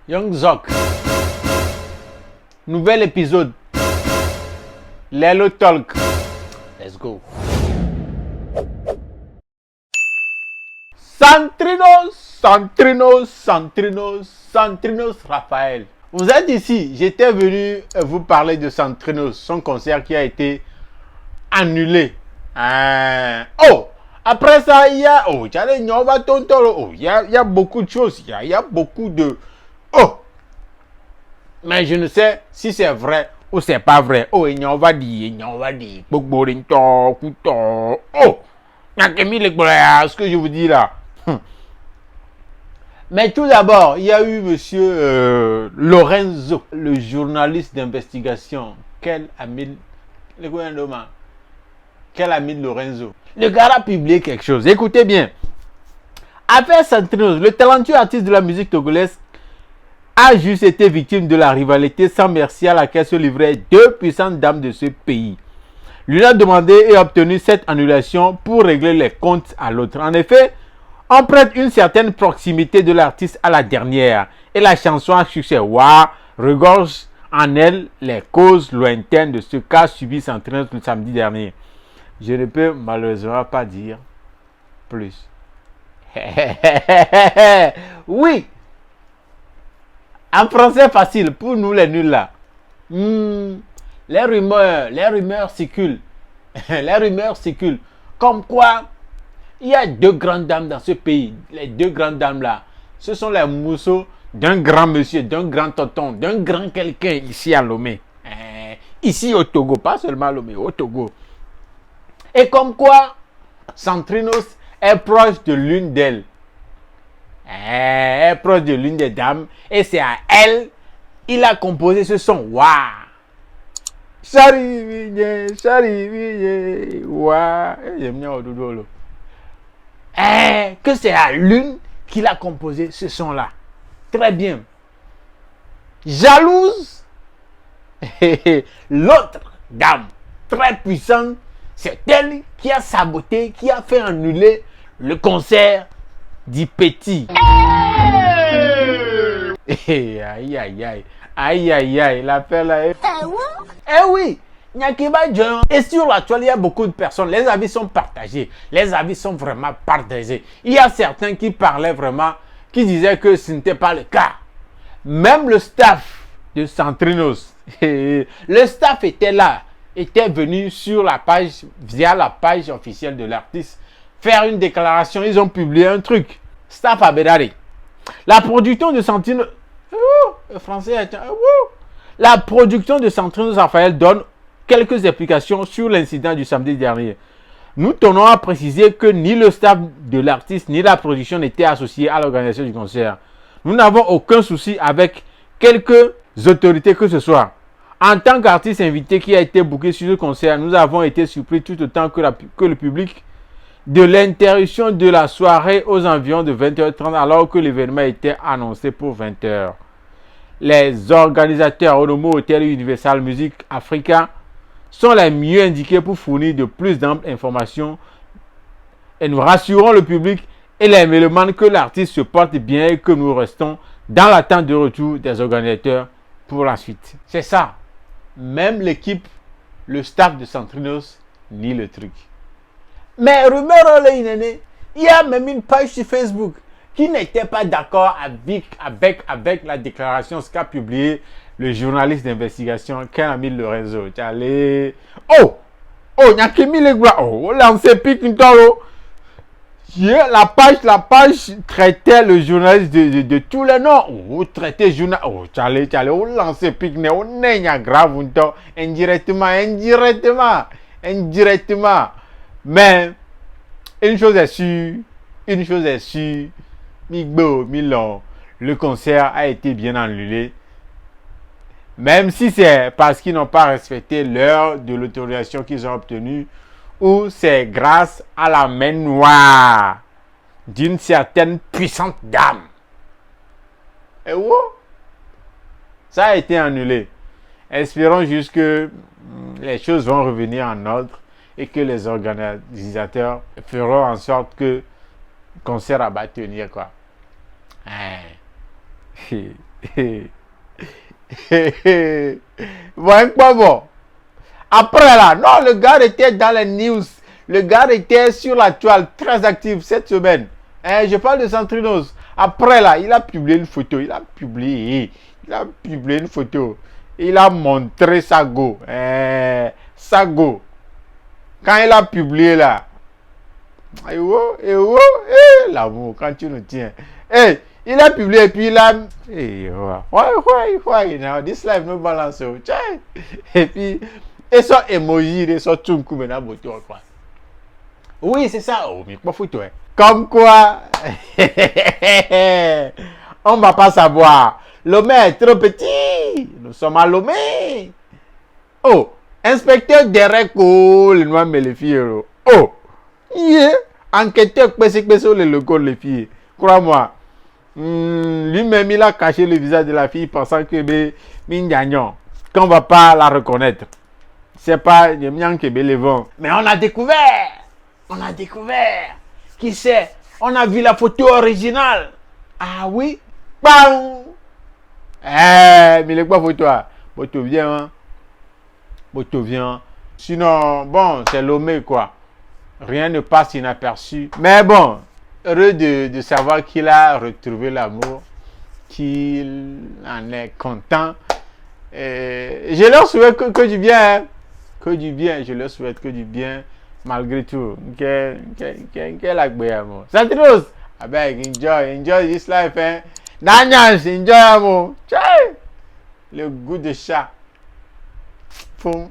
Young Zok. Nouvel épisode. Lelo Talk. Let's go. Santrinos Raphaël. Vous êtes ici. J'étais venu vous parler de Santrinos, son concert qui a été annulé. Oh! Après ça, il y a... Oh, il y a beaucoup de choses. Il y a beaucoup de... Oh! Mais je ne sais si c'est vrai ou c'est pas vrai. Oh, il y va dire. Oh! Ce que je vous dis là. Mais tout d'abord, il y a eu monsieur Lorenzo, le journaliste d'investigation. Quel ami de Lorenzo. Le gars a publié quelque chose. Écoutez bien. Affaire Santrinos, le talentueux artiste de la musique togolaise a juste été victime de la rivalité sans merci à laquelle se livraient deux puissantes dames de ce pays. L'une a demandé et obtenu cette annulation pour régler les comptes à l'autre. En effet, on prête une certaine proximité de l'artiste à la dernière et la chanson à succès Wa regorge en elle les causes lointaines de ce qu'a subi Santrinos le samedi dernier. Je ne peux malheureusement pas dire plus. Oui, en français facile pour nous les nuls là. Les rumeurs circulent. Les rumeurs circulent. Comme quoi, il y a deux grandes dames dans ce pays. Les deux grandes dames là, ce sont les mousseaux d'un grand monsieur, d'un grand tonton, d'un grand quelqu'un ici à Lomé. Ici au Togo, pas seulement à Lomé, au Togo. Et comme quoi, Santrinos est proche de l'une d'elles. Est proche de l'une des dames. Et c'est à elle, il a composé ce son. Waouh! Chariviye, waouh! J'aime bien Ododolo. Que c'est à l'une qu'il a composé ce son-là. Très bien. Jalouse. L'autre dame, très puissante, c'est elle qui a saboté, qui a fait annuler le concert du petit. Aïe, l'affaire là est... oui, et sur la toile, il y a beaucoup de personnes, les avis sont partagés, les avis sont vraiment partagés. Il y a certains qui parlaient vraiment, qui disaient que ce n'était pas le cas. Même le staff de Santrinos, le staff était là, était venu sur la page, via la page officielle de l'artiste, faire une déclaration. Ils ont publié un truc. Staff Abedari. La production de Santrinos... le français est... La production de Santrinos Raphaël donne quelques explications sur l'incident du samedi dernier. Nous tenons à préciser que ni le staff de l'artiste ni la production n'étaient associés à l'organisation du concert. Nous n'avons aucun souci avec quelques autorités que ce soit. En tant qu'artiste invité qui a été booké sur le concert, nous avons été surpris tout autant que le public de l'interruption de la soirée aux environs de 20h30 alors que l'événement était annoncé pour 20h. Les organisateurs Onomo Hotel Universal Music Africa sont les mieux indiqués pour fournir de plus d'amples informations et nous rassurons le public et les mélomanes que l'artiste se porte bien et que nous restons dans l'attente de retour des organisateurs pour la suite. C'est ça. Même l'équipe, le staff de Santrinos nie le truc. Mais rumeur, il y a même une page sur Facebook qui n'était pas d'accord avec la déclaration qu'a publié le journaliste d'investigation Kenamil Lorenzo. Oh, Nyakemi Legua, lancez pique une tolo. La page traitait le journaliste de tous les noms. Traité journaliste. Lancez pique, grave indirectement. Mais une chose est sûre, Milan, le concert a été bien annulé. Même si c'est parce qu'ils n'ont pas respecté l'heure de l'autorisation qu'ils ont obtenue, ou c'est grâce à la main noire d'une certaine puissante dame. Et ça a été annulé. Espérons juste que les choses vont revenir en ordre et que les organisateurs feront en sorte que le concert va tenir quoi. Bon, pas bon. Après là, non, le gars était dans les news. Le gars était sur la toile, très actif cette semaine. Je parle de Centrinos. Après là, il a publié une photo. Il a publié une photo. Il a montré sa go. Sa go. Quand il a publié là. L'amour, quand tu nous tiens. Il a publié et puis il a. Why now? This life no balance. Et puis, et son emoji, et son tchunku maintenant, quoi. Oui, c'est ça. Oh, mais pas photo, hein. Comme quoi, on ne va pas savoir. Lomé est trop petit. Nous sommes à Lomé. Oh, inspecteur Derek, oh, le noir mais les filles. Oh, yeah. Enquêteur, le logo, les filles. Crois-moi. Lui-même, il a caché le visage de la fille pensant que qu'on ne va pas la reconnaître. C'est pas les vents. Mais on a découvert. Qui c'est? On a vu la photo originale. Ah oui? Bam! Mais il est quoi photo? Photo vient, hein? Photo vient. Sinon, bon, c'est Lomé, quoi. Rien ne passe inaperçu. Mais bon, heureux de savoir qu'il a retrouvé l'amour, qu'il en est content. Je leur souhaite que du bien, hein? Que du bien, je leur souhaite que du bien. Malgré tout, quel agréable. Santinos, I beg, enjoy this life, hein. Daniels, enjoy, amour. Le goût de chat. Poum.